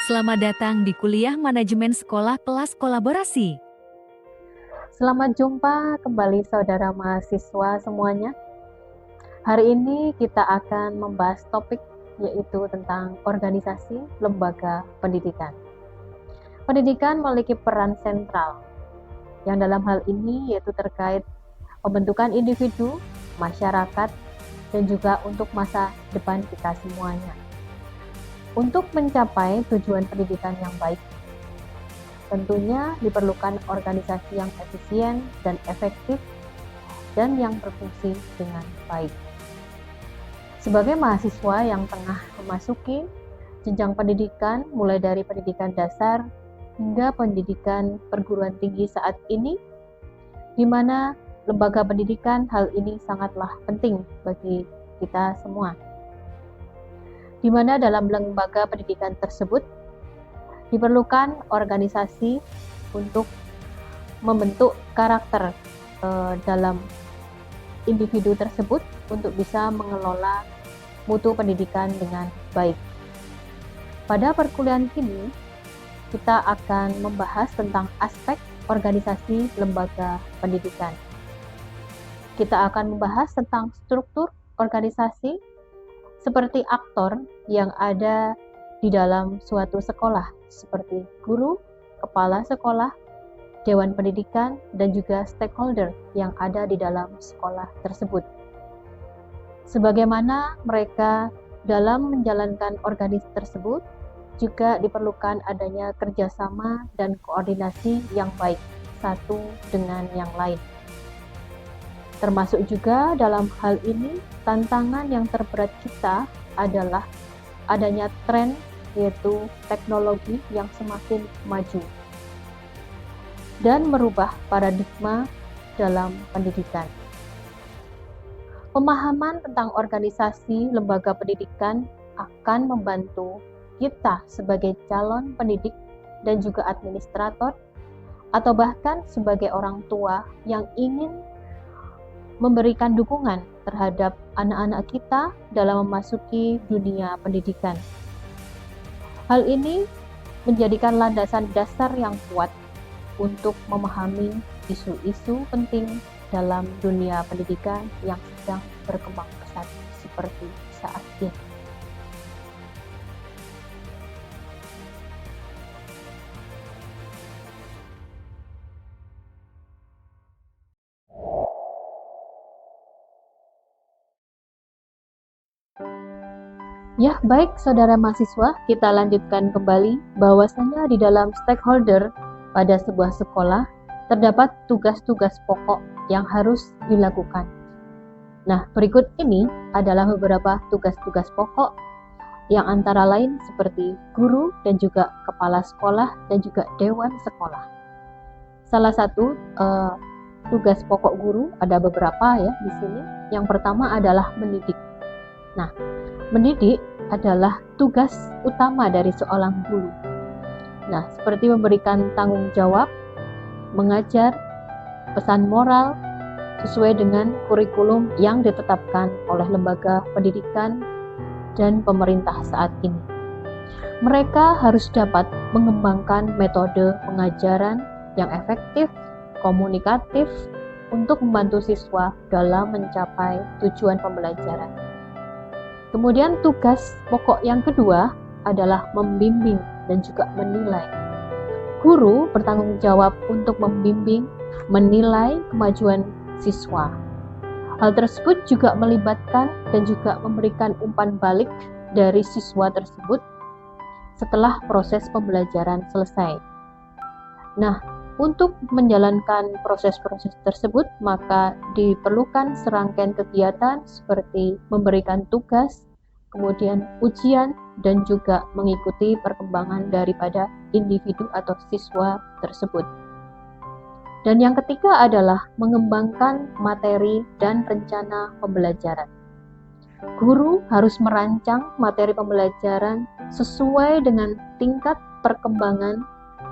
Selamat datang di kuliah manajemen sekolah kelas kolaborasi. Selamat jumpa kembali saudara mahasiswa semuanya. Hari ini kita akan membahas topik yaitu tentang organisasi lembaga pendidikan. Pendidikan memiliki peran sentral yang dalam hal ini yaitu terkait pembentukan individu, masyarakat, dan juga untuk masa depan kita semuanya. Untuk mencapai tujuan pendidikan yang baik, tentunya diperlukan organisasi yang efisien dan efektif dan yang berfungsi dengan baik. Sebagai mahasiswa yang tengah memasuki jenjang pendidikan mulai dari pendidikan dasar hingga pendidikan perguruan tinggi saat ini, di mana lembaga pendidikan hal ini sangatlah penting bagi kita semua. Di mana dalam lembaga pendidikan tersebut diperlukan organisasi untuk membentuk karakter dalam individu tersebut untuk bisa mengelola mutu pendidikan dengan baik. Pada perkuliahan ini, kita akan membahas tentang aspek organisasi lembaga pendidikan. Kita akan membahas tentang struktur organisasi seperti aktor yang ada di dalam suatu sekolah, seperti guru, kepala sekolah, dewan pendidikan, dan juga stakeholder yang ada di dalam sekolah tersebut. Sebagaimana mereka dalam menjalankan organisasi tersebut, juga diperlukan adanya kerjasama dan koordinasi yang baik satu dengan yang lain. Termasuk juga dalam hal ini, tantangan yang terberat kita adalah adanya tren yaitu teknologi yang semakin maju dan merubah paradigma dalam pendidikan. Pemahaman tentang organisasi lembaga pendidikan akan membantu kita sebagai calon pendidik dan juga administrator atau bahkan sebagai orang tua yang ingin memberikan dukungan terhadap anak-anak kita dalam memasuki dunia pendidikan. Hal ini menjadikan landasan dasar yang kuat untuk memahami isu-isu penting dalam dunia pendidikan yang sedang berkembang pesat seperti saat ini. Ya, baik saudara mahasiswa, kita lanjutkan kembali bahwasanya di dalam stakeholder pada sebuah sekolah terdapat tugas-tugas pokok yang harus dilakukan. Nah, berikut ini adalah beberapa tugas-tugas pokok yang antara lain seperti guru dan juga kepala sekolah dan juga dewan sekolah. Salah satu tugas pokok guru ada beberapa ya di sini. Yang pertama adalah mendidik. Nah, mendidik adalah tugas utama dari seorang guru. Nah, seperti memberikan tanggung jawab, mengajar, pesan moral, sesuai dengan kurikulum yang ditetapkan oleh lembaga pendidikan dan pemerintah saat ini. Mereka harus dapat mengembangkan metode pengajaran yang efektif, komunikatif, untuk membantu siswa dalam mencapai tujuan pembelajaran. Kemudian tugas pokok yang kedua adalah membimbing dan juga menilai. Guru bertanggung jawab untuk membimbing, menilai kemajuan siswa. Hal tersebut juga melibatkan dan juga memberikan umpan balik dari siswa tersebut setelah proses pembelajaran selesai. Nah, untuk menjalankan proses-proses tersebut, maka diperlukan serangkaian kegiatan seperti memberikan tugas, kemudian ujian, dan juga mengikuti perkembangan daripada individu atau siswa tersebut. Dan yang ketiga adalah mengembangkan materi dan rencana pembelajaran. Guru harus merancang materi pembelajaran sesuai dengan tingkat perkembangan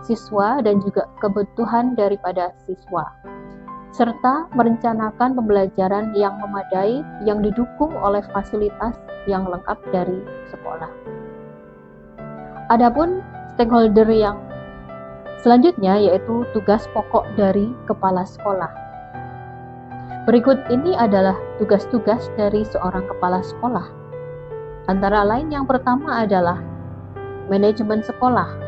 siswa dan juga kebutuhan daripada siswa, serta merencanakan pembelajaran yang memadai yang didukung oleh fasilitas yang lengkap dari sekolah. Adapun stakeholder yang selanjutnya yaitu tugas pokok dari kepala sekolah. Berikut ini adalah tugas-tugas dari seorang kepala sekolah. Antara lain yang pertama adalah manajemen sekolah.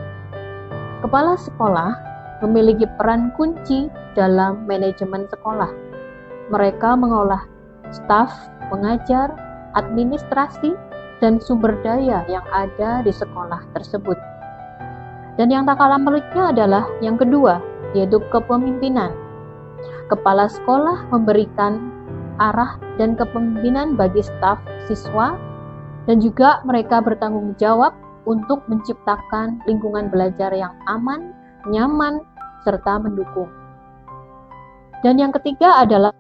Kepala sekolah memiliki peran kunci dalam manajemen sekolah. Mereka mengolah staf, pengajar, administrasi, dan sumber daya yang ada di sekolah tersebut. Dan yang tak kalah menarik adalah yang kedua, yaitu kepemimpinan. Kepala sekolah memberikan arah dan kepemimpinan bagi staf siswa, dan juga mereka bertanggung jawab untuk menciptakan lingkungan belajar yang aman, nyaman, serta mendukung. Dan yang ketiga adalah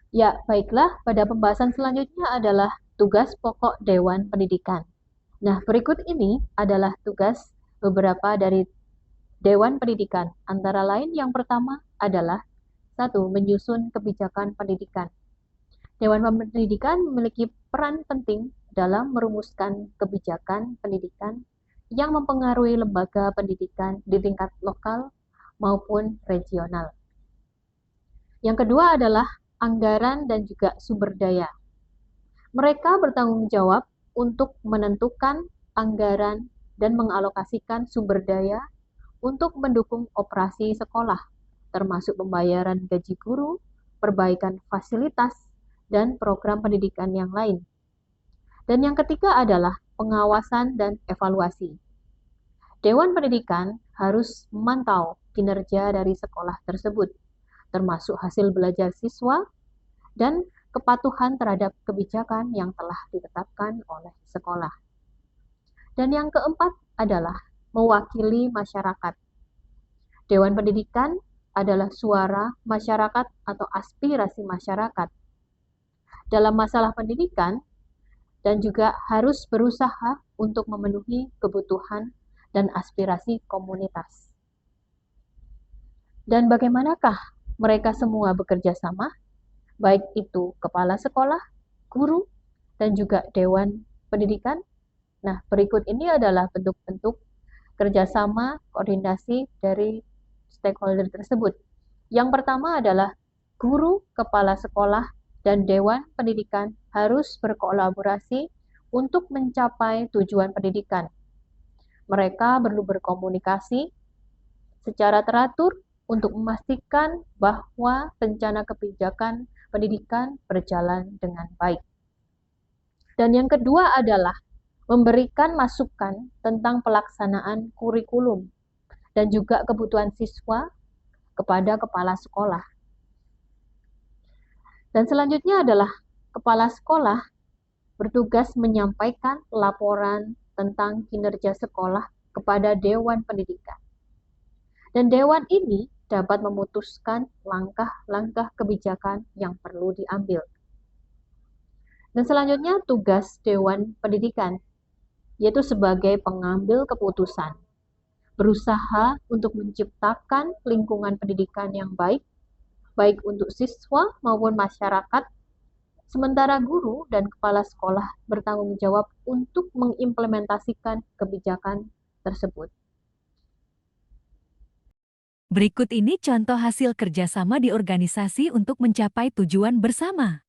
ya, baiklah, pada pembahasan selanjutnya adalah tugas pokok Dewan Pendidikan. Nah, berikut ini adalah tugas beberapa dari Dewan Pendidikan. Antara lain yang pertama adalah 1. Menyusun kebijakan pendidikan. Dewan Pendidikan memiliki peran penting dalam merumuskan kebijakan pendidikan yang mempengaruhi lembaga pendidikan di tingkat lokal maupun regional. Yang kedua adalah anggaran dan juga sumber daya. Mereka bertanggung jawab untuk menentukan anggaran dan mengalokasikan sumber daya untuk mendukung operasi sekolah, termasuk pembayaran gaji guru, perbaikan fasilitas, dan program pendidikan yang lain. Dan yang ketiga adalah pengawasan dan evaluasi. Dewan Pendidikan harus memantau kinerja dari sekolah tersebut, termasuk hasil belajar siswa dan kepatuhan terhadap kebijakan yang telah ditetapkan oleh sekolah. Dan yang keempat adalah mewakili masyarakat. Dewan Pendidikan adalah suara masyarakat atau aspirasi masyarakat dalam masalah pendidikan dan juga harus berusaha untuk memenuhi kebutuhan dan aspirasi komunitas. Dan bagaimanakah mereka semua bekerja sama, baik itu kepala sekolah, guru, dan juga Dewan Pendidikan? Nah, berikut ini adalah bentuk-bentuk kerjasama koordinasi dari stakeholder tersebut. Yang pertama adalah guru, kepala sekolah, dan Dewan Pendidikan harus berkolaborasi untuk mencapai tujuan pendidikan. Mereka perlu berkomunikasi secara teratur untuk memastikan bahwa rencana kebijakan pendidikan berjalan dengan baik. Dan yang kedua adalah memberikan masukan tentang pelaksanaan kurikulum dan juga kebutuhan siswa kepada kepala sekolah. Dan selanjutnya adalah kepala sekolah bertugas menyampaikan laporan tentang kinerja sekolah kepada Dewan Pendidikan. Dan Dewan ini dapat memutuskan langkah-langkah kebijakan yang perlu diambil. Dan selanjutnya tugas Dewan Pendidikan, yaitu sebagai pengambil keputusan, berusaha untuk menciptakan lingkungan pendidikan yang baik untuk siswa maupun masyarakat, sementara guru dan kepala sekolah bertanggung jawab untuk mengimplementasikan kebijakan tersebut. Berikut ini contoh hasil kerjasama di organisasi untuk mencapai tujuan bersama.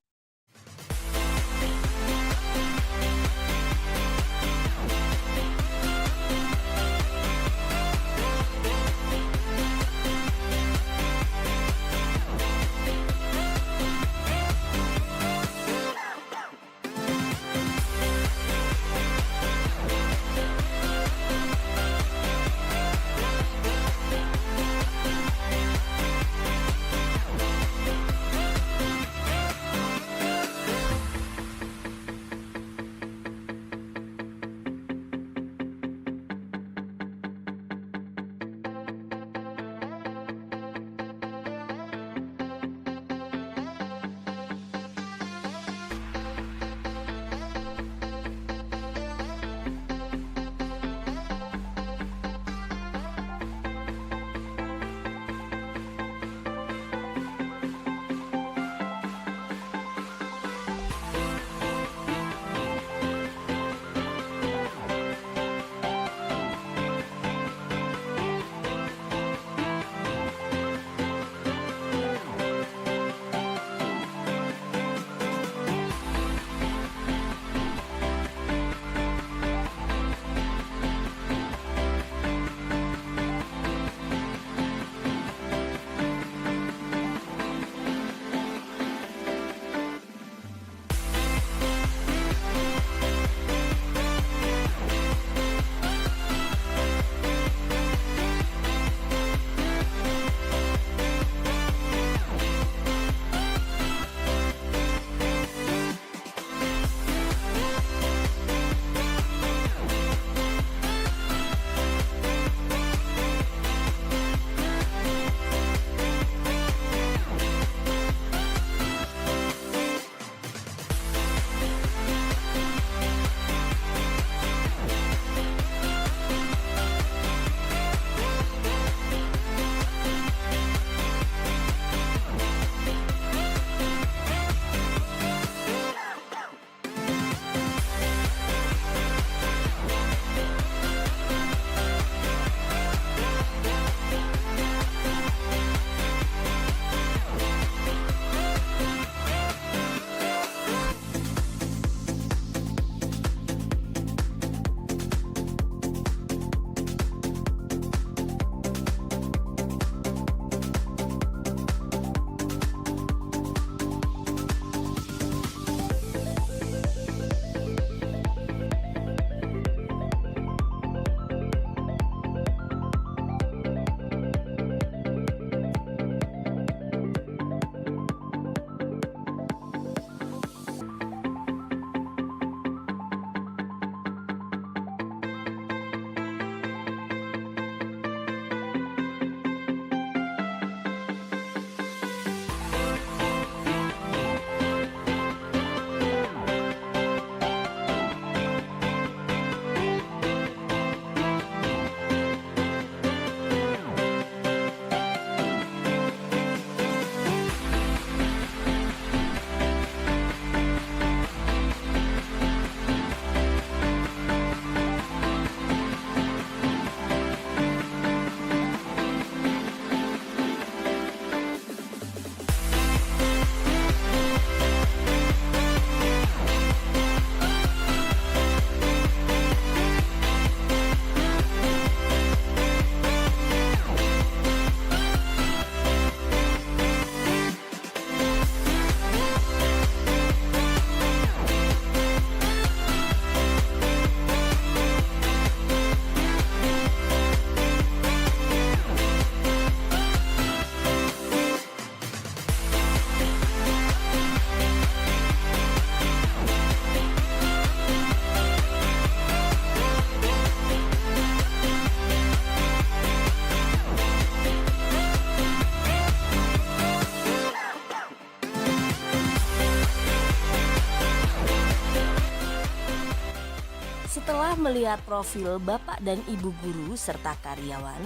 Setelah melihat profil Bapak dan Ibu guru serta karyawan,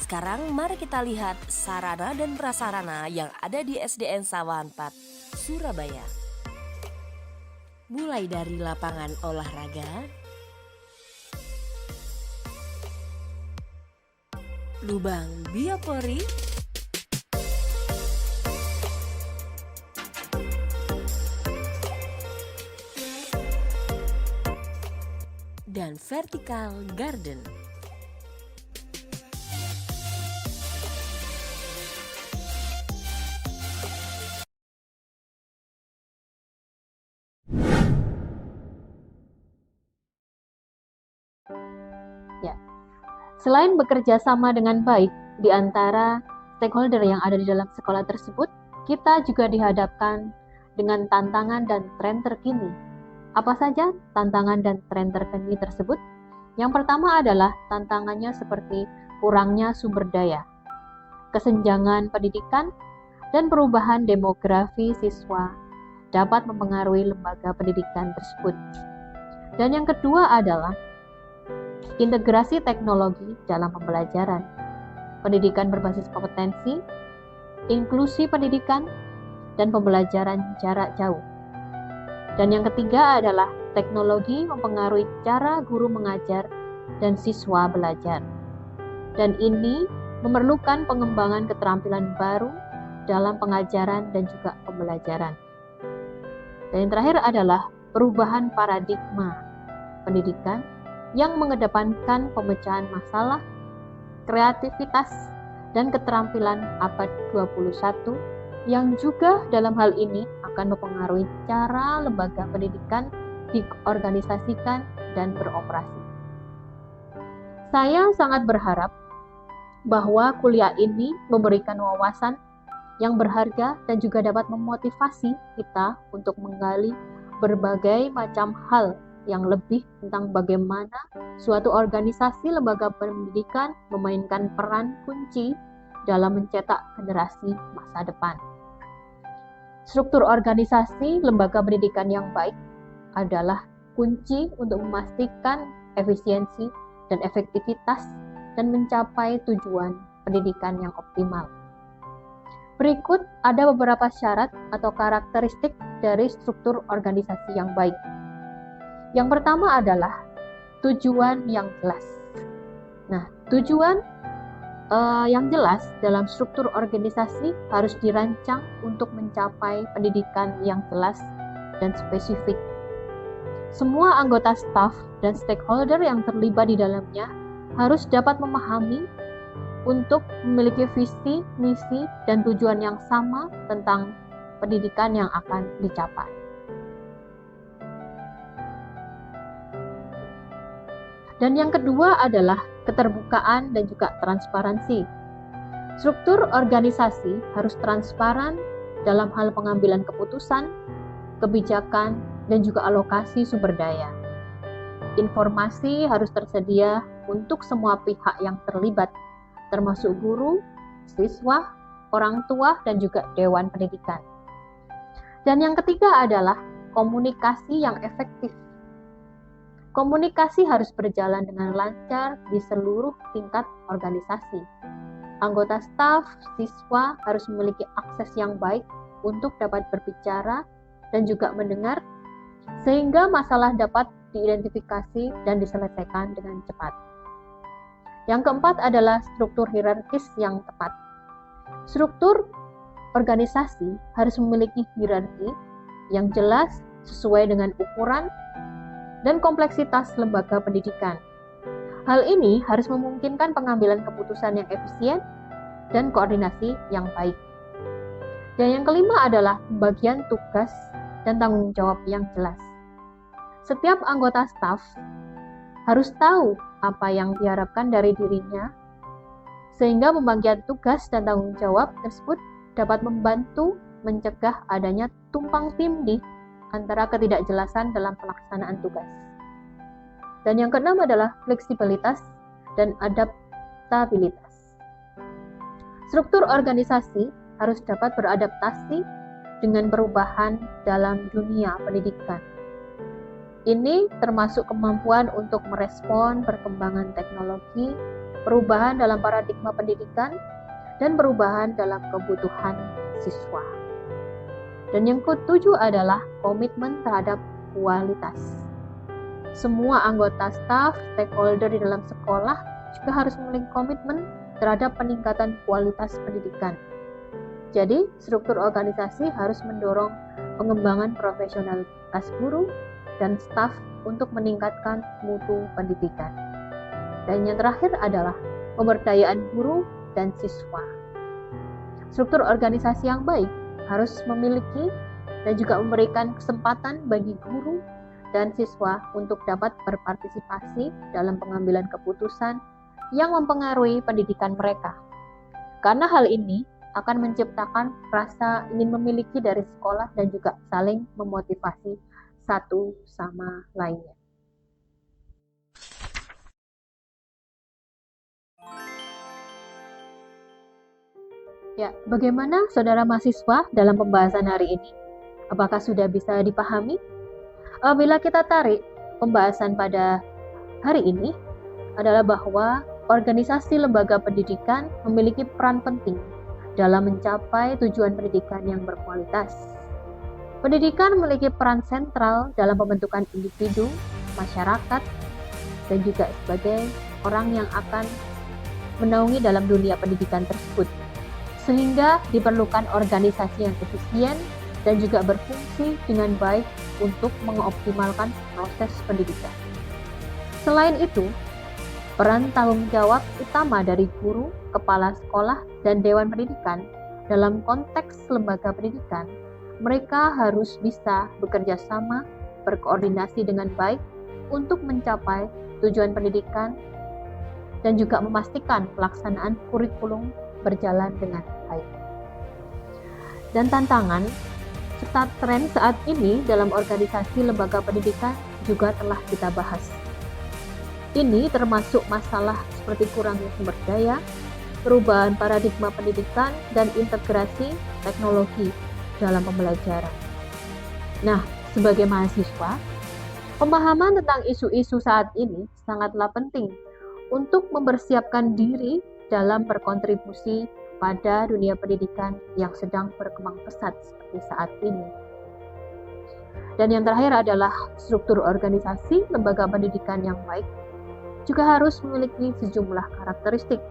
sekarang mari kita lihat sarana dan prasarana yang ada di SDN Sawah 4, Surabaya. Mulai dari lapangan olahraga, lubang biopori, dan vertical garden. Ya. Selain bekerja sama dengan baik di antara stakeholder yang ada di dalam sekolah tersebut, kita juga dihadapkan dengan tantangan dan tren terkini. Apa saja tantangan dan tren terkini tersebut? Yang pertama adalah tantangannya seperti kurangnya sumber daya, kesenjangan pendidikan, dan perubahan demografi siswa dapat mempengaruhi lembaga pendidikan tersebut. Dan yang kedua adalah integrasi teknologi dalam pembelajaran, pendidikan berbasis kompetensi, inklusi pendidikan, dan pembelajaran jarak jauh. Dan yang ketiga adalah teknologi mempengaruhi cara guru mengajar dan siswa belajar. Dan ini memerlukan pengembangan keterampilan baru dalam pengajaran dan juga pembelajaran. Dan yang terakhir adalah perubahan paradigma pendidikan yang mengedepankan pemecahan masalah, kreativitas, dan keterampilan abad 21 yang juga dalam hal ini akan mempengaruhi cara lembaga pendidikan diorganisasikan dan beroperasi. Saya sangat berharap bahwa kuliah ini memberikan wawasan yang berharga dan juga dapat memotivasi kita untuk menggali berbagai macam hal yang lebih tentang bagaimana suatu organisasi lembaga pendidikan memainkan peran kunci dalam mencetak generasi masa depan. Struktur organisasi lembaga pendidikan yang baik adalah kunci untuk memastikan efisiensi dan efektivitas dan mencapai tujuan pendidikan yang optimal. Berikut ada beberapa syarat atau karakteristik dari struktur organisasi yang baik. Yang pertama adalah tujuan yang jelas. Nah, tujuan yang jelas dalam struktur organisasi harus dirancang untuk mencapai pendidikan yang jelas dan spesifik. Semua anggota staf dan stakeholder yang terlibat di dalamnya harus dapat memahami untuk memiliki visi, misi, dan tujuan yang sama tentang pendidikan yang akan dicapai. Dan yang kedua adalah keterbukaan dan juga transparansi. Struktur organisasi harus transparan dalam hal pengambilan keputusan, kebijakan, dan juga alokasi sumber daya. Informasi harus tersedia untuk semua pihak yang terlibat, termasuk guru, siswa, orang tua, dan juga dewan pendidikan. Dan yang ketiga adalah komunikasi yang efektif. Komunikasi harus berjalan dengan lancar di seluruh tingkat organisasi. Anggota staf, siswa harus memiliki akses yang baik untuk dapat berbicara dan juga mendengar, sehingga masalah dapat diidentifikasi dan diselesaikan dengan cepat. Yang keempat adalah struktur hierarkis yang tepat. Struktur organisasi harus memiliki hierarki yang jelas sesuai dengan ukuran dan kompleksitas lembaga pendidikan. Hal ini harus memungkinkan pengambilan keputusan yang efisien dan koordinasi yang baik. Dan yang kelima adalah pembagian tugas dan tanggung jawab yang jelas. Setiap anggota staf harus tahu apa yang diharapkan dari dirinya, sehingga pembagian tugas dan tanggung jawab tersebut dapat membantu mencegah adanya tumpang tindih antara ketidakjelasan dalam pelaksanaan tugas. Dan yang keenam adalah fleksibilitas dan adaptabilitas. Struktur organisasi harus dapat beradaptasi dengan perubahan dalam dunia pendidikan. Ini termasuk kemampuan untuk merespon perkembangan teknologi, perubahan dalam paradigma pendidikan, dan perubahan dalam kebutuhan siswa. Dan yang ketujuh adalah komitmen terhadap kualitas. Semua anggota staf, stakeholder di dalam sekolah juga harus memiliki komitmen terhadap peningkatan kualitas pendidikan. Jadi, struktur organisasi harus mendorong pengembangan profesionalitas guru dan staf untuk meningkatkan mutu pendidikan. Dan yang terakhir adalah pemberdayaan guru dan siswa. Struktur organisasi yang baik harus memiliki dan juga memberikan kesempatan bagi guru dan siswa untuk dapat berpartisipasi dalam pengambilan keputusan yang mempengaruhi pendidikan mereka. Karena hal ini akan menciptakan rasa ingin memiliki dari sekolah dan juga saling memotivasi satu sama lainnya. Ya, bagaimana saudara mahasiswa dalam pembahasan hari ini? Apakah sudah bisa dipahami? Bila kita tarik pembahasan pada hari ini adalah bahwa organisasi lembaga pendidikan memiliki peran penting dalam mencapai tujuan pendidikan yang berkualitas. Pendidikan memiliki peran sentral dalam pembentukan individu, masyarakat, dan juga sebagai orang yang akan menaungi dalam dunia pendidikan tersebut. Sehingga diperlukan organisasi yang efisien dan juga berfungsi dengan baik untuk mengoptimalkan proses pendidikan. Selain itu, peran tanggung jawab utama dari guru, kepala sekolah, dan dewan pendidikan dalam konteks lembaga pendidikan, mereka harus bisa bekerja sama, berkoordinasi dengan baik untuk mencapai tujuan pendidikan dan juga memastikan pelaksanaan kurikulum berjalan dengan baik. Dan tantangan serta tren saat ini dalam organisasi lembaga pendidikan juga telah kita bahas. Ini termasuk masalah seperti kurangnya sumber daya, perubahan paradigma pendidikan, dan integrasi teknologi dalam pembelajaran. Nah, sebagai mahasiswa, pemahaman tentang isu-isu saat ini sangatlah penting untuk mempersiapkan diri dalam berkontribusi pada dunia pendidikan yang sedang berkembang pesat seperti saat ini. Dan yang terakhir adalah struktur organisasi lembaga pendidikan yang baik juga harus memiliki sejumlah karakteristik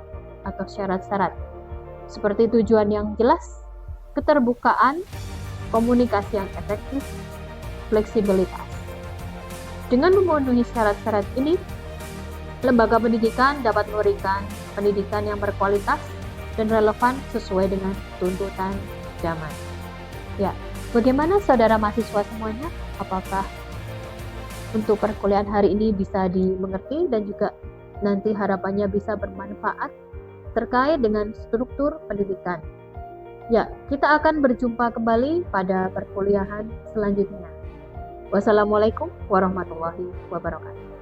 atau syarat-syarat seperti tujuan yang jelas, keterbukaan, komunikasi yang efektif, fleksibilitas. Dengan memenuhi syarat-syarat ini, lembaga pendidikan dapat memberikan pendidikan yang berkualitas dan relevan sesuai dengan tuntutan zaman. Ya, bagaimana saudara mahasiswa semuanya? Apakah untuk perkuliahan hari ini bisa dimengerti dan juga nanti harapannya bisa bermanfaat terkait dengan struktur pendidikan? Ya, kita akan berjumpa kembali pada perkuliahan selanjutnya. Wassalamualaikum warahmatullahi wabarakatuh.